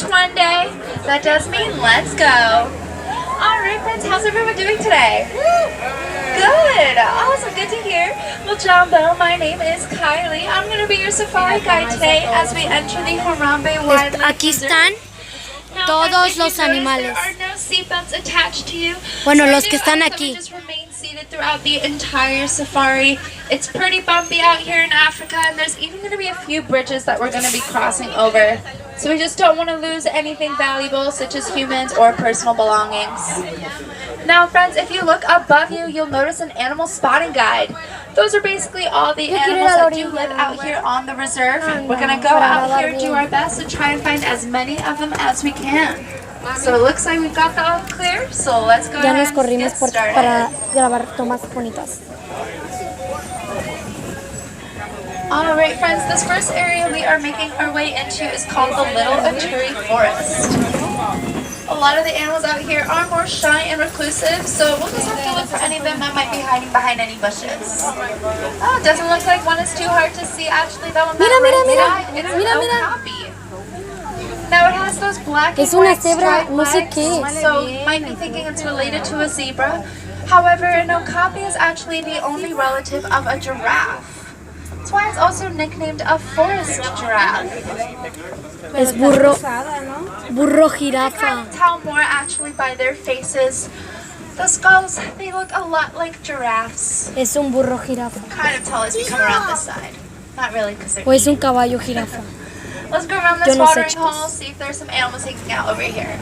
It's one day. That does mean let's go. Alright friends, how's everyone doing today? Good! Awesome, good to hear. Well, Jumbo, my name is Kylie. I'm going to be your safari guide today as we enter the Harambe Wildlife Aquí están todos los animales. There are no seatbelts attached to you. Bueno, So los I que do están ask that we aquí. just remain seated throughout the entire safari. It's pretty bumpy out here in Africa, and there's even going to be a few bridges that we're going to be crossing over. So we just don't want to lose anything valuable, such as humans or personal belongings. Now friends, if you look above you, you'll notice an animal spotting guide. Those are basically all the animals that do live out here on the reserve. We're going to go out here, do our best to try and find as many of them as we can. So it looks like we've got the all clear, so let's go Ya ahead nos and corrimos get started. para grabar tomas bonitas. Alright friends, this first area we are making our way into is called the Little Aturi Forest. A lot of the animals out here are more shy and reclusive, so we'll just have to look for any of them that might be hiding behind any bushes. Oh, it doesn't look like one is too hard to see. Actually, that one Mira, mira, mira. it's Mira, an mira. okapi. Now it has those black and Es una white cebra, striped no sé legs, qué. so you might be thinking it's related to a zebra. However, an okapi is actually the only relative of a giraffe. That's why it's also nicknamed a forest giraffe. Es burro You jirafa. can tell more actually by their faces. The skulls, they look a lot like giraffes. Es un burro jirafa. Kind of tell as we come around this side. Not really, because they're O es un caballo jirafa. Let's go around Yo this no sé, watering chicos. hole, see if there's some animals hanging out over here.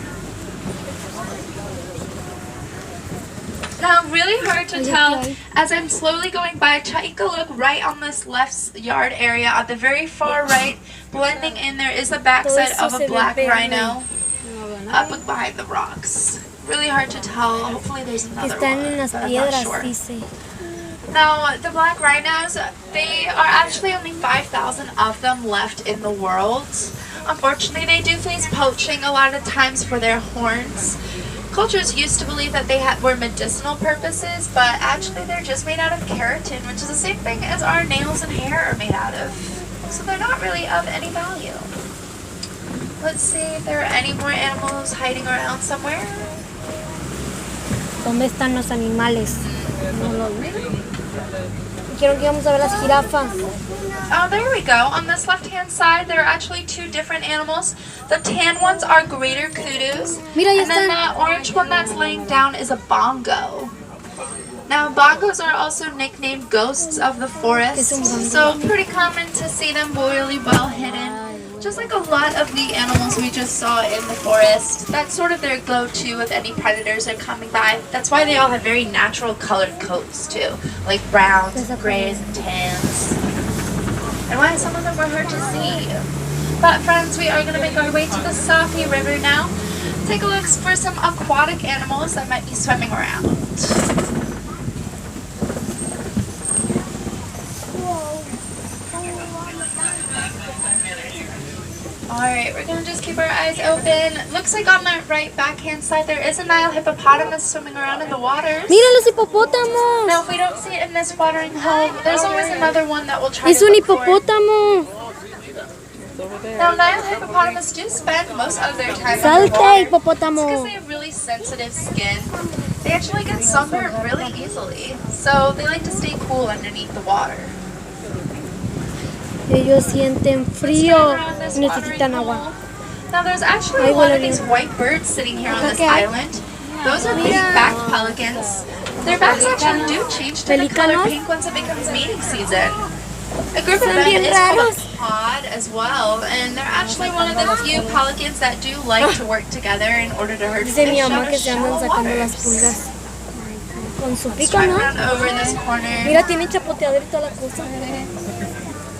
Now, really hard to tell, as I'm slowly going by, take a look right on this left yard area. At the very far right, blending in, there is the backside of a black rhino up behind the rocks. Really hard to tell. Hopefully there's another Están one, en las but I'm not piedras, sure. dice. Now, the black rhinos, they are actually only 5,000 of them left in the world. Unfortunately, they do face poaching a lot of times for their horns. Cultures used to believe that they were medicinal purposes, but actually they're just made out of keratin, which is the same thing as our nails and hair are made out of. So they're not really of any value. Let's see if there are any more animals hiding around somewhere. ¿Dónde están los animales? No los veo. Quiero que vamos a ver las jirafas. Oh, there we go. On this left-hand side, there are actually two different animals. The tan ones are greater kudus, Mira, ya and then están. that orange one that's laying down is a bongo. Now, bongos are also nicknamed ghosts of the forest, so pretty common to see them really well hidden. Just like a lot of the animals we just saw in the forest. That's sort of their go-to if any predators are coming by. That's why they all have very natural colored coats too, like browns, grays, and tans. And why some of them were hard to see. But friends, we are going to make our way to the Safi River now. Take a look for some aquatic animals that might be swimming around. Alright, we're going to just keep our eyes open. Looks like on that right backhand side there is a Nile hippopotamus swimming around in the waters. Mira los hipopótamos. Now if we don't see it in this watering hole, there's always another one that we'll try Es to un look for. hipopótamo. Now Nile hippopotamus do spend most of their time Salte, underwater. It's hipopótamo. because they have really sensitive skin. They actually get sunburned really easily, so they like to stay cool underneath the water. Ellos sienten frío. Necesitan agua. Now there's actually a lot of these white birds sitting here on this island. Those are big-backed pelicans. Their backs actually do change to the color pink once it becomes mating season. A group of them is called a pod as well, and they're actually one of the few pelicans that do like to work together in order to herd Dice fish mi mamá out que of se andan shallow sacando las waters. pulgas. Con su Let's pico, try ¿no? around over this corner. Mira, tiene chapoteador y toda la cosa.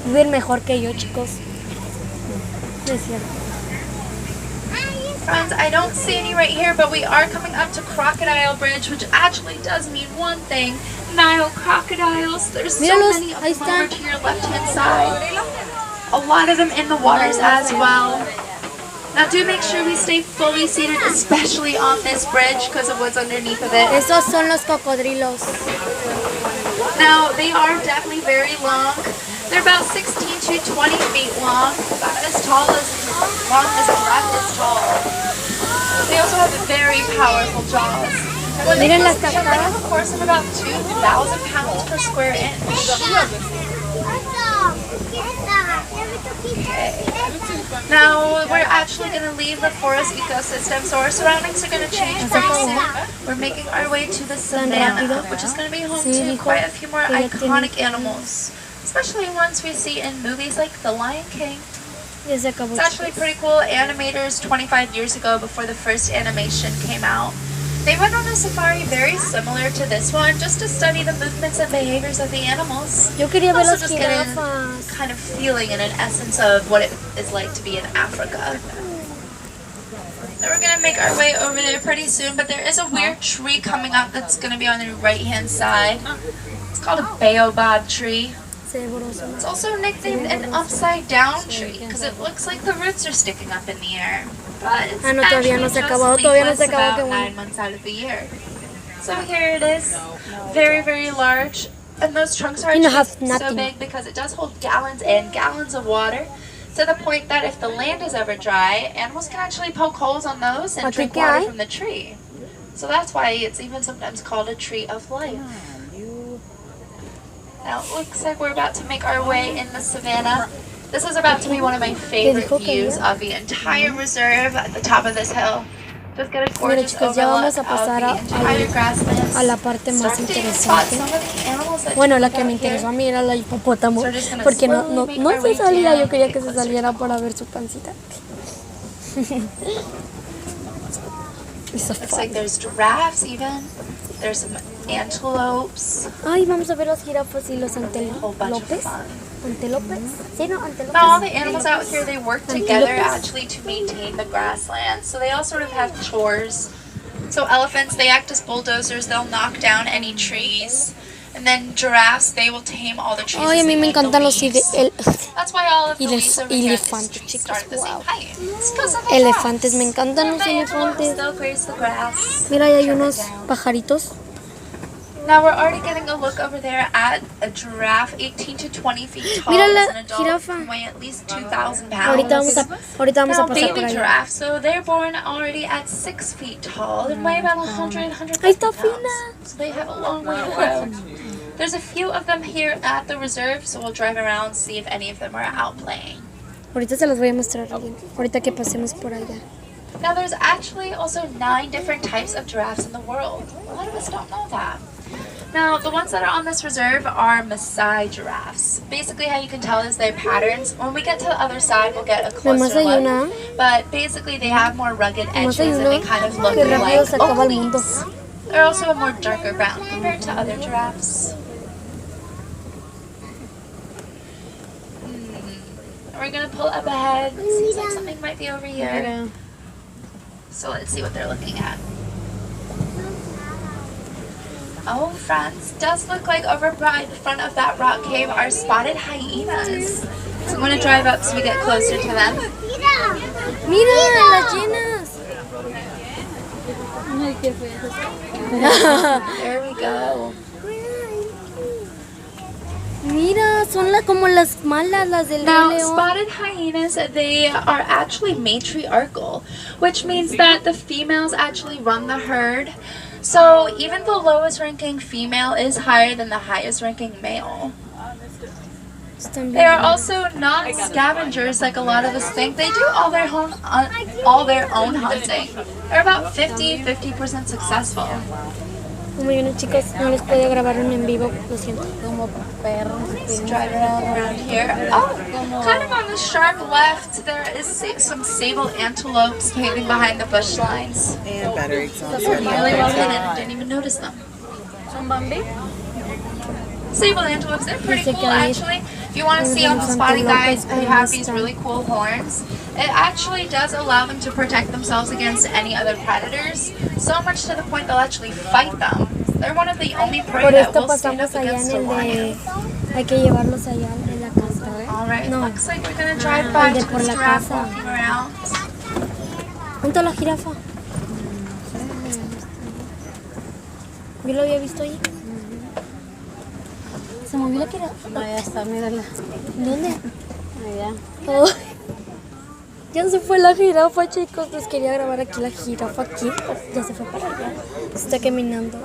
Viven mejor que yo, chicos. No es cierto. Friends, I don't see any right here, but we are coming up to Crocodile Bridge, which actually does mean one thing. Nile crocodiles. There's so Míralos, many of ahí them están. over to your left-hand side. A lot of them in the waters as well. Now do make sure we stay fully seated, especially on this bridge because of what's underneath of it. Esos son los cocodrilos. Now they are definitely very long. They're about 16 to 20 feet long, about as tall as as long as the breath is tall. They also have very powerful jaws. When they Miren las jump, they have cascadas. a force of about 2,000 pounds per square inch. Now we're actually going to leave the forest ecosystem, so our surroundings are going to change pretty soon. We're making our way to the savannah, which is going to be home to quite a few more iconic animals, especially ones we see in movies like The Lion King. Ya se acabó. It's actually pretty cool. Animators 25 years ago, before the first animation came out, they went on a safari very similar to this one, just to study the movements and behaviors of the animals. Yo quería ver Also las just get a jirafas. kind of feeling and an essence of what it is like to be in Africa. Now we're gonna make our way over there pretty soon, but there is a weird tree coming up that's gonna be on the right-hand side. It's called a baobab tree. It's also nicknamed an upside-down tree because it looks like the roots are sticking up in the air. But it's no, todavía no se ha acabado, todavía no se acabó, qué about bueno. 9 months out of the year. So here it is, very, very large. And those trunks are You know, actually have so nothing. big because it does hold gallons and gallons of water, to the point that if the land is ever dry, animals can actually poke holes on those and Aquí drink qué water hay? from the tree. So that's why it's even sometimes called a tree of life. Now it looks like we're about to make our way in the savannah. This is about to be one of my favorite views of the entire reserve at the top of this hill. Just get a gorgeous chicos, ya overlook vamos a of pasar the entire grasslands. a la parte más Start to spot interesante. some of the animals that Bueno, you la look que me out here. interesó a mí era la hipopótamo, So we're just gonna porque no slowly make our se way salía, down yo quería and que get se closer saliera to para ver su pancita. It's so Looks fun. like there's giraffes even. There's some antelopes. Ay, vamos a ver las jirafas y los Whole bunch of antelopes. fun. ¿Antelopes? Sí, no, antelopes. Now all the animals out here, they work together Antelopes. actually to maintain the grasslands. So they all sort of have chores. So elephants, they act as bulldozers. They'll knock down any trees. And then giraffes, they will tame all the trees. Ay, a as mí they me eat the encantan los leaves. That's why all of the leaves over here at this elefantes, tree chicos, start at the same wow. height. It's 'cause of the Elefantes, grass. me encantan los The antelopes, elefantes. they'll graze the grass. Mira, ahí hay trim it unos down. pajaritos. Now we're already getting a look over there at a giraffe, 18 to 20 feet tall. Mira as la an adult, jirafa. can weigh at least 2,000 pounds. Ahorita vamos a Now pasar baby por allá. giraffes, so they're born already at 6 feet tall and weigh about 150 Ahí está pounds. Fina. So they have a long way to grow. There's a few of them here at the reserve, so we'll drive around, see if any of them are out playing. Ahorita se las voy a mostrar bien. Ahorita que pasemos por allá. Now there's actually also 9 different types of giraffes in the world. A lot of us don't know that. Now, the ones that are on this reserve are Maasai giraffes. Basically, how you can tell is their patterns. When we get to the other side, we'll get a closer hay una. look. But basically, they have more rugged edges hay and una. they kind of look Qué rápido like se acaba el oak mundo. leaves. They're also a more darker brown compared to other giraffes. We're gonna pull up ahead. Seems like something might be over here. So let's see what they're looking at. Oh, friends, does look like over by the front of that rock cave are spotted hyenas. So I'm gonna drive up so we get closer to them. Mira, las llenas. There we go. Mira, son como las malas, las del Now, Rey León. spotted hyenas, they are actually matriarchal, which means that the females actually run the herd. So even the lowest ranking female is higher than the highest ranking male. They are also not scavengers like a lot of us think. They do all their own hunting. They're about 50% successful. Como yo no, chicos, no les puedo grabar un en vivo, lo siento. Let's drive around here. Oh, kind of on the sharp left, there is some sable antelopes hiding behind the bush lines. And batteries on. Really well hidden. Didn't even notice them. Sable antelopes, they're pretty cool actually. If you want to see on the spotting guides, they have these really cool horns. It actually does allow them to protect themselves against any other predators, so much to the point they'll actually fight them. They're one of the only prey Por that esto will stand up pasamos allá against en a el lion. de... Hay que llevarlos allá en la casa. Alright, No. looks like we're gonna drive by de to por this la giraffe casa. walking around. ¿Dónde está la jirafa? Yo lo había visto ahí. Se movió la jirafa. Allá está, mírala. ¿Dónde? Allá. Oh. Ya se fue la jirafa, chicos. Les quería grabar aquí la jirafa aquí. Ya se fue para allá. Está caminando.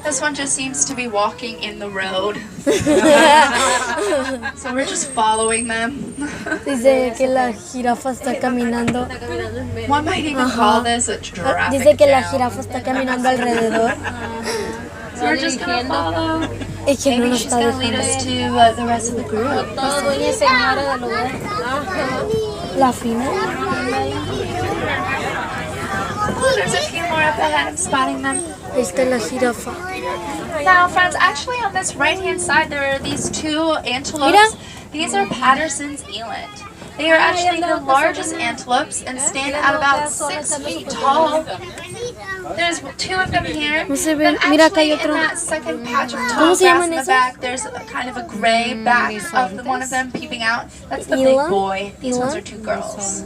This one just seems to be walking in the road. So we're just following them. Dice que la jirafa está caminando. One might even call this a traffic Dice que la jam. jirafa está caminando alrededor. So we're just gonna follow. Y que no Maybe nos she's está gonna lead dejando. us to the rest of the group. La fina. Oh, there's a few more up ahead. I'm spotting them. Ahí está la jirafa. Now, friends, actually on this right-hand side, there are these two antelopes. Mira. These are Patterson's eland. They are actually the largest antelopes and stand at about 6 feet tall. There's two of them here. No se ve. Then Mira, acá hay actually in otro. that second patch of ¿Cómo tall se grass llaman in the esos? back, there's kind of a gray back of one of them peeping out. That's the big Eland? boy. These ones Eland? are two girls.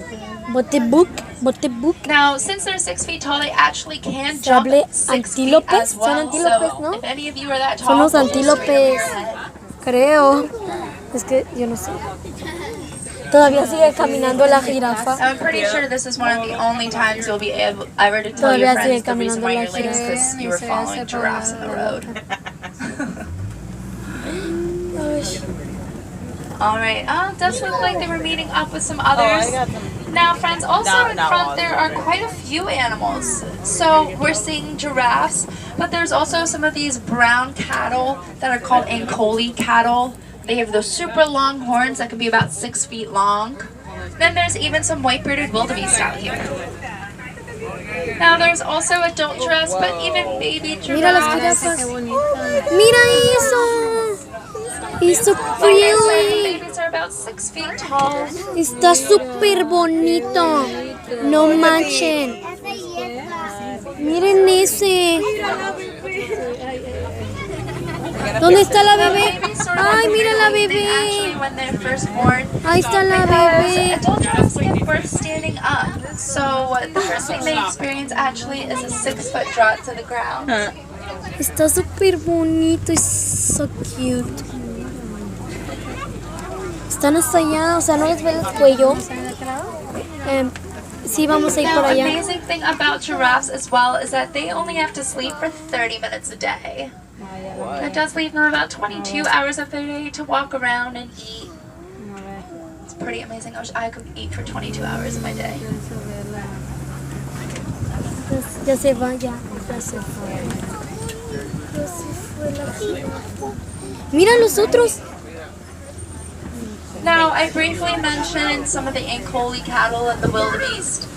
Botebook. Botebook. Now, since they're 6 feet tall, they actually can jump Sable 6 feet antílopes? as Son well. antílopes, So ¿no? if any of you are that Son tall, los they'll just straight antílopes. over your head. Creo. Es que yo no sé. Todavía sigue caminando la jirafa. I'm pretty sure this is one of the only times you'll be able ever to tell your Todavía friends sigue the reason caminando why la you're late is because you were following giraffes in the road. Alright, it does look like they were meeting up with some others. Now, friends, also in front there are quite a few animals. So we're seeing giraffes, but there's also some of these brown cattle that are called Ankoli cattle. They have those super long horns that can be about 6 feet long. Then there's even some white-bearded wildebeest out here. Now there's also adult giraffes, but even baby Mira las giraffes. jirafas. Mira eso. It's so The pretty. babies are about 6 feet tall. Está súper bonito. No manchen. Miren ese. ¿Dónde está la bebé? Ay, mira la bebé. Ahí está la bebé. Adult giraffes give birth standing up. So the first thing they experience actually is a 6-foot drop to the ground. Está súper bonito. Es so cute. Están hasta allá, o sea, no les ve el cuello. Sí, vamos a ir por Now, allá. amazing thing about giraffes as well is that they only have to sleep for 30 minutes a day. That does leave them about 22 hours of their day to walk around and eat. It's pretty amazing. I wish I could eat for 22 hours of my day. Ya se va, ya se fue. Ya se fue la jirafa. Mira los otros. Now, I briefly mentioned some of the Ankoli cattle and the wildebeest.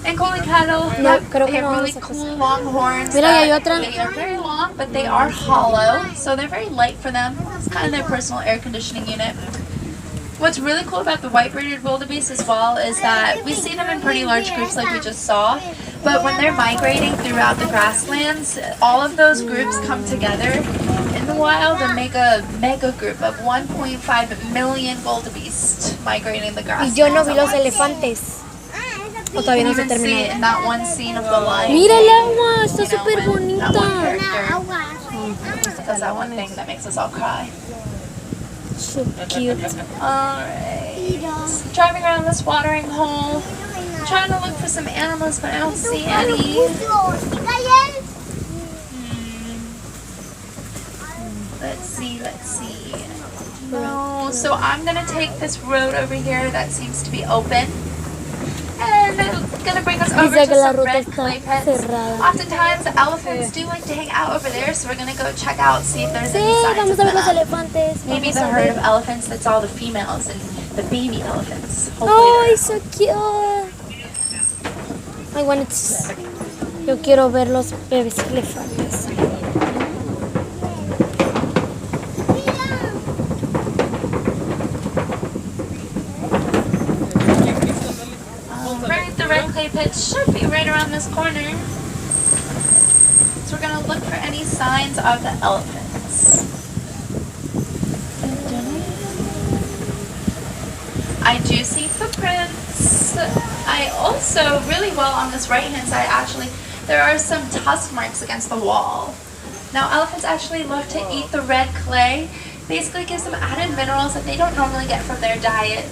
Ankoli cattle have creo que no really vamos a cool long horns. Mira, y hay that otra. They are very long, but they are hollow, so they're very light for them. It's kind of their personal air conditioning unit. What's really cool about the white-bearded wildebeest as well is that we see them in pretty large groups like we just saw, but when they're migrating throughout the grasslands, all of those groups come together in the wild and make a mega group of 1.5 million wildebeest migrating the Y grasslands. yo no vi at los once. elefantes. O You todavía can no se even see it terminó. in that one scene of the lion. Mira el agua, está You know, súper when that one bonita. character does that one thing that makes us all cry. So cute. Alright. Driving around this watering hole. Trying to look for some animals, but I don't see any. Let's see. No, so I'm gonna take this road over here that seems to be open. And it's gonna bring us over Dice to que la some ruta red está clay pits. cerrada. Oftentimes elephants do like to hang out over there, so we're gonna go check out, see if there's Sí, any signs vamos of a ver los them. elefantes. Maybe Vamos the a herd ver. of elephants that's all the females and the baby elephants. Hopefully Ay, they're- so cute. I want to. Yo quiero ver los bebés elefantes. Alright, the red clay pit should be right around this corner. So we're gonna look for any signs of the elephants. I do see footprints. I also, really well on this right hand side actually, there are some tusk marks against the wall. Now elephants actually love to eat the red clay. Basically gives them added minerals that they don't normally get from their diet.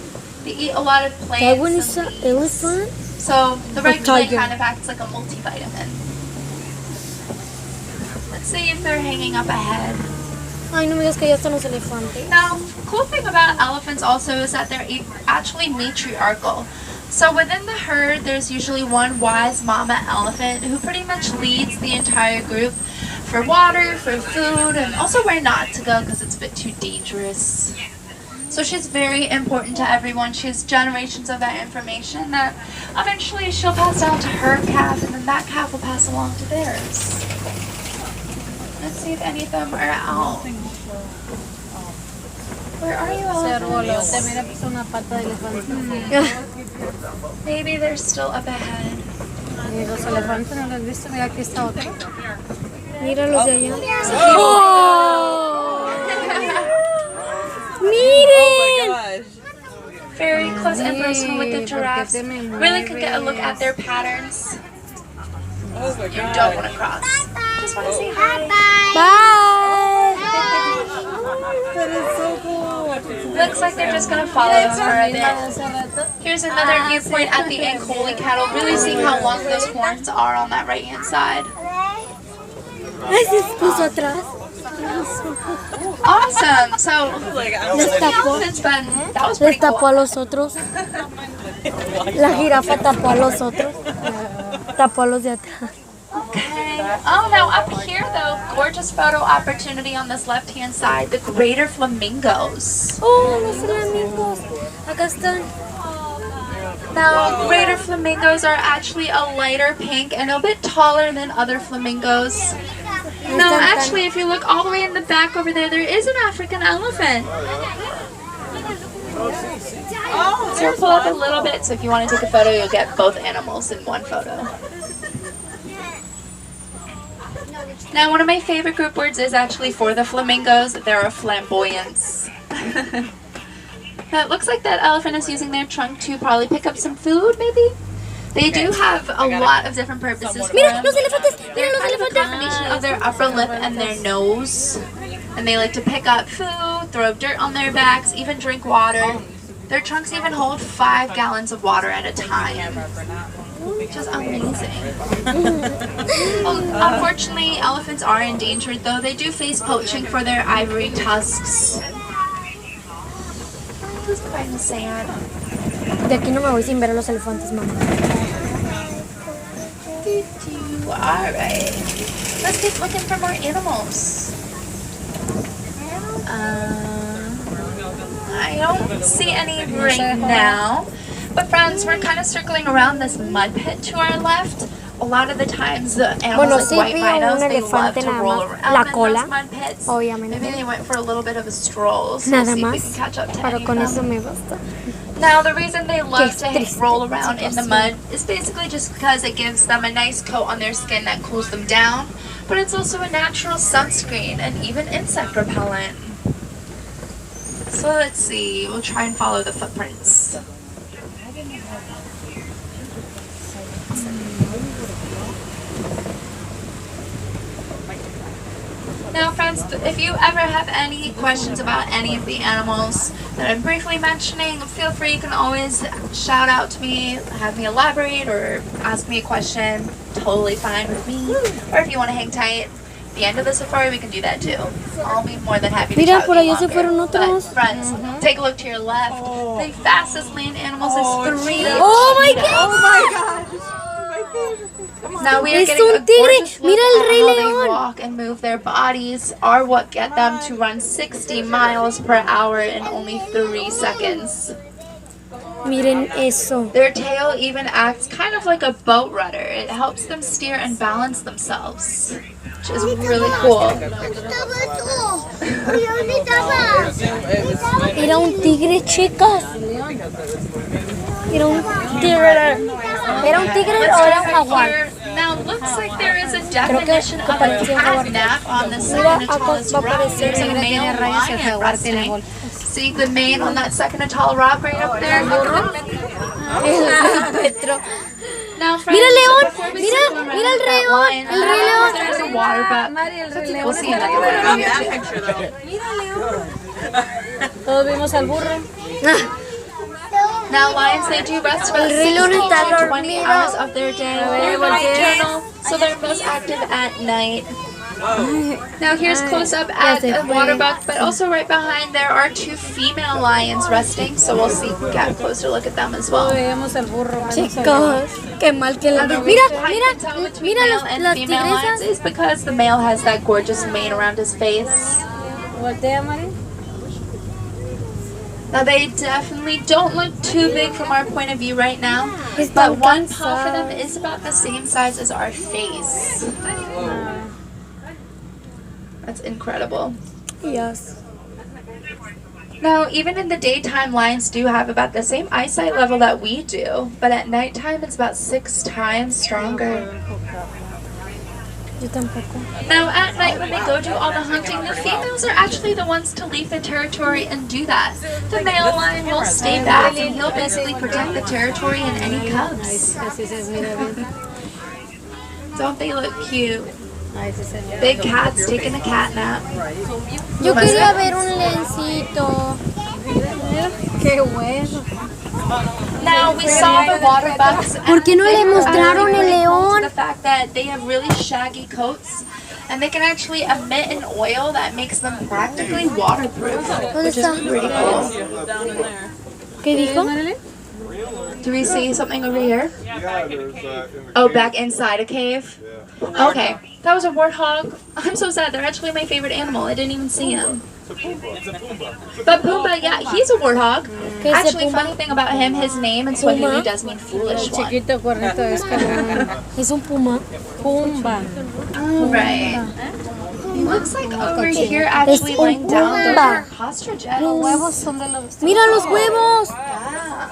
They eat a lot of That plants one and is leaves. elephant. So the red clay tiger. kind of acts like a multivitamin. Let's see if they're hanging up ahead. Ay, no me digas que ya están los elefantes. Now, cool thing about elephants also is that they're actually matriarchal. So within the herd, there's usually one wise mama elephant who pretty much leads the entire group for water, for food, and also where not to go because it's a bit too dangerous. So she's very important to everyone. She has generations of that information that eventually she'll pass down to her calf, and then that calf will pass along to theirs. Let's see if any of them are out. Where are you, elephants? Maybe they're still up ahead. Míralos de allá. ¡Oh! ¡Miren! Very close and personal with the giraffes. Really can get a look at their patterns. You don't want to cross. Just want to say hi. Bye! That is so cool. Looks like they're just going to follow us for a bit. Here's another viewpoint at the Ankoli cattle. Really seeing how long those horns are on that right hand side. Ay, se puso atrás. Awesome. So, Les tapó. that was Les pretty tapó a cool. los otros. La jirafa tapó a los otros. Tapó a los de atrás. Okay. Oh, now up here though, gorgeous photo opportunity on this left-hand side. The greater flamingos. Oh, los flamingos. Acá están. Now, greater flamingos are actually a lighter pink and a bit taller than other flamingos. No, actually, if you look all the way in the back over there, there is an African elephant. So we'll pull up a little bit, so if you want to take a photo, you'll get both animals in one photo. Now, one of my favorite group words is actually for the flamingos. They're a flamboyance. Now, it looks like that elephant is using their trunk to probably pick up some food, maybe? They do have a lot of different purposes for Mira, them. los elefantes. Mira los Kind of a elefantes. combination of their upper lip and their nose. And they like to pick up food, throw dirt on their backs, even drink water. Their trunks even hold 5 gallons of water at a time, which is amazing. Unfortunately, elephants are endangered, though. They do face poaching for their ivory tusks. It's kind of sad. De aquí no me voy sin ver a los elefantes, mamá. Alright. Let's keep looking for more animals. I don't see any right now. But friends, we're kind of circling around this mud pit to our left. A lot of the times the animals like white rhinos, they love to roll around in those mud pits. Maybe they went for a little bit of a stroll, so we'll Nada see if we más. can catch up to Pero any con of eso them. me basta. Now, the reason they love to triste roll around in the mud is basically just because it gives them a nice coat on their skin that cools them down, but it's also a natural sunscreen and even insect repellent. So let's see, we'll try and follow the footprints. Now friends, if you ever have any questions about any of the animals that I'm briefly mentioning, feel free, you can always shout out to me, have me elaborate, or ask me a question, totally fine with me. Or if you want to hang tight, at the end of the safari we can do that too. I'll be more than happy to Mira, chat por with you allá se longer. fueron otros. But friends, take a look to your left. The fastest land animals is 3. Oh my God. Oh my gosh. Now we are Es getting a un tigre. gorgeous look Mira el at Rey how they León. walk and move their bodies are what get them to run 60 miles per hour in only 3 seconds. Miren eso. Their tail even acts kind of like a boat rudder. It helps them steer and balance themselves, which is really cool. Era un tigre, chicas. Era un tigre. ¿Era un tigre o era un jaguar? Here, now looks like there is a definition of a parecía un jaguar. catnap on the Mira, second acá tallest va a rock. aparecer. There's a male lion resting. See the mane on that second tall rock right up there? El Petro. Now, friends, Mira el león, before we mira, circle around mira el that león, line, el Rey León. There's a water butt. We'll see another one of you too. Todos vimos al burro. Now, lions, they do rest about El Rey León 16 está to 20 dormido. hours of their day. They're nocturnal, so they're most active at night. Now, here's close up at a water buck, but also right behind there are 2 female lions resting, so we'll get a closer look at them as well. Veíamos el burro. Chicos, qué mal que la... The Mira, reason why you can tell between mira male and las female lions tigresas. is because the male has that gorgeous mane around his face. Voltea, Mari. Now, they definitely don't look too big from our point of view right now, Están but one paw for them cansados. is about the same size as our face. That's incredible. Yes. Now, even in the daytime, lions do have about the same eyesight level that we do, but at nighttime, it's about 6 times stronger. Yo tampoco. Now, at night, when they go do all the hunting, the females are actually the ones to leave the territory and do that. The male lion will stay back, and he'll basically protect the territory and any cubs. Así se mira bien. Don't they look cute? Ahí sí se mira. Big cat's taking a cat nap. Yo quería ver un leoncito. Qué bueno. Now, we saw the water bucks. ¿Por qué no le and mostraron el they león? The fact that they have really shaggy coats, and they can actually emit an oil that makes them practically waterproof, ¿Dónde which is está? pretty cool. ¿Qué dijo? Do we see something over here? Yeah, there's in the Oh, cave. back inside a cave? Yeah. Okay, that was a warthog. I'm so sad. They're actually my favorite animal. I didn't even see him. But Pumbaa, yeah, he's a warthog. ¿Qué es Actually, el funny puma? thing about him, his name in Swahili Puma? does mean foolish one. Chiquito cuernito es como Es un puma. pumba. Oh, right. He looks like over here actually un laying down. Those pumba. are ostrich eggs. Huevos son de los. Mira los huevos. Yeah.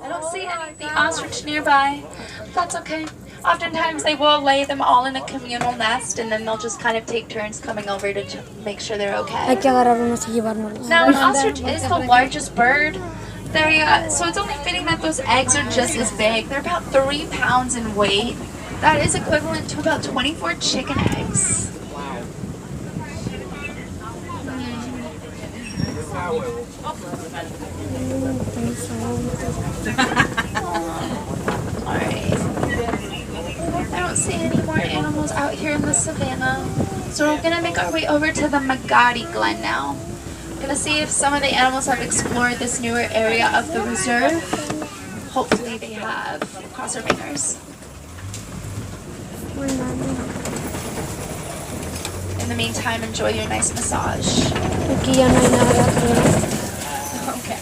I don't see any of the ostrich nearby. That's okay. Oftentimes they will lay them all in a communal nest, and then they'll just kind of take turns coming over to make sure they're Hay okay. que agarrar unos y llevárnoslos. Now, an ostrich is the largest bird. They, so it's only fitting that those eggs are just as big. They're about 3 pounds in weight. That is equivalent to about 24 chicken eggs. Alright. I don't see any more animals out here in the savannah. So we're gonna make our way over to the Magadi Glen now. Gonna see if some of the animals have explored this newer area of the reserve. Hopefully they have. Cross our fingers. In the meantime, enjoy your nice massage. Aquí ya no hay nada, creo. Okay.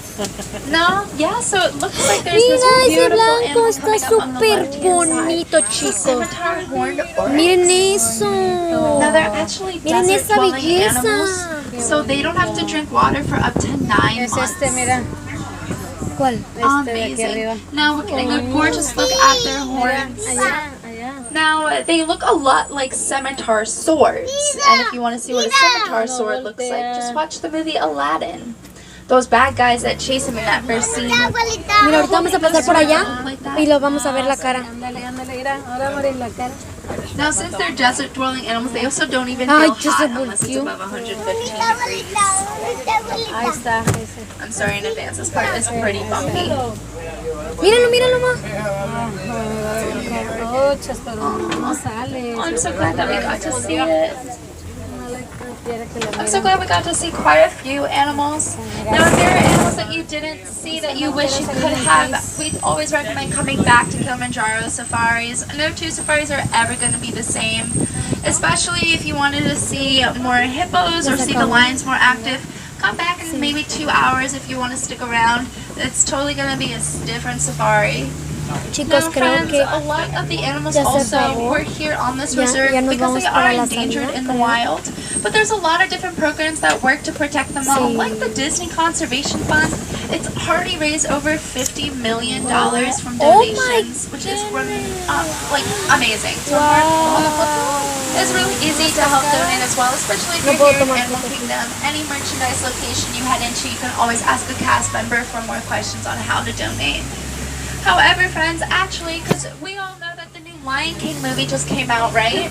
No, yeah, so it looks like there's this Mira, ese beautiful blanco animal está coming up on the súper left-hand side. bonito, It's a chicos. scimitar horned oryx. Miren eso. Now they're actually Miren desert esa dwelling belleza. animals, so they don't have to drink water for up to 9 Es months. este, mira. ¿Cuál? Este de aquí arriba. Amazing. Now we're getting a gorgeous look at their horns. Allá, allá. Now they look a lot like scimitar swords, and if you want to see what a scimitar sword looks like, just watch the movie Aladdin. Those bad guys that chase him in that first scene. Mira, ahorita vamos a pasar por allá y los vamos a ver la cara. Ándale, ándale, mira. Ahora Mari la cara. Now, since they're desert dwelling animals, they also don't even Ay, feel ya se hot unless it's volteó. above 115 degrees. Ahí está. Ese. I'm sorry in advance, this part is pretty bumpy. Míralo, míralo, ma. Rochas, pero no sale. Oh, I'm so glad that we got to see it. Quiere que lo I'm so glad we got to see quite a few animals. Now, if there are animals that you didn't see that you wish you could have, we always recommend coming back to Kilimanjaro safaris. No 2 safaris are ever going to be the same, especially if you wanted to see more hippos or see the lions more active. Come back in maybe 2 hours if you want to stick around. It's totally going to be a different safari. Chicos, Now, creo friends, que a lot of the animals ya se also apagó. were here on this Ya- reserve ya nos because vamos they para are la endangered salida, in the creo. wild. But there's a lot of different programs that work to protect them all, Sí. like the Disney Conservation Fund. It's already raised over $50 million from Oh my donations, which is like amazing. So it's really easy to help donate as well, especially if No you're puedo here in tomar Animal fotos. Kingdom. Any merchandise location you head into, you can always ask a cast member for more questions on how to donate. However, friends, actually, because we all know that the new Lion King movie just came out, right?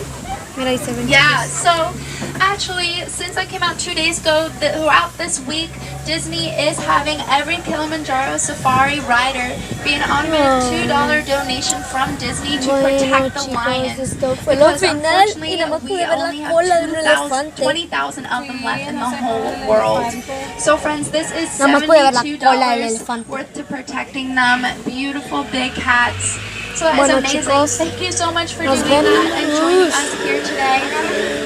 Mira, dice 23. Yeah, so actually, since I came out 2 days ago, throughout this week, Disney is having every Kilimanjaro Safari rider be an automated $2 donation from Disney to protect the lions. Esto fue lo Because final unfortunately, y nada más we pude ver only la have cola de un elefante. 20,000 of them left in the whole world. So friends, this is Nada más pude ver la $72 cola del elefante. worth to protecting them. Beautiful big cats. So that is Bueno, amazing. chicos, Thank you so much for nos doing that and joining vemos. us here today.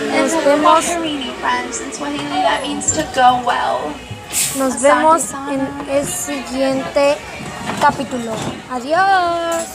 Nos And vemos. Wahirini, friends. In Swahili, that means to go well. Nos vemos en el siguiente capítulo. Adiós.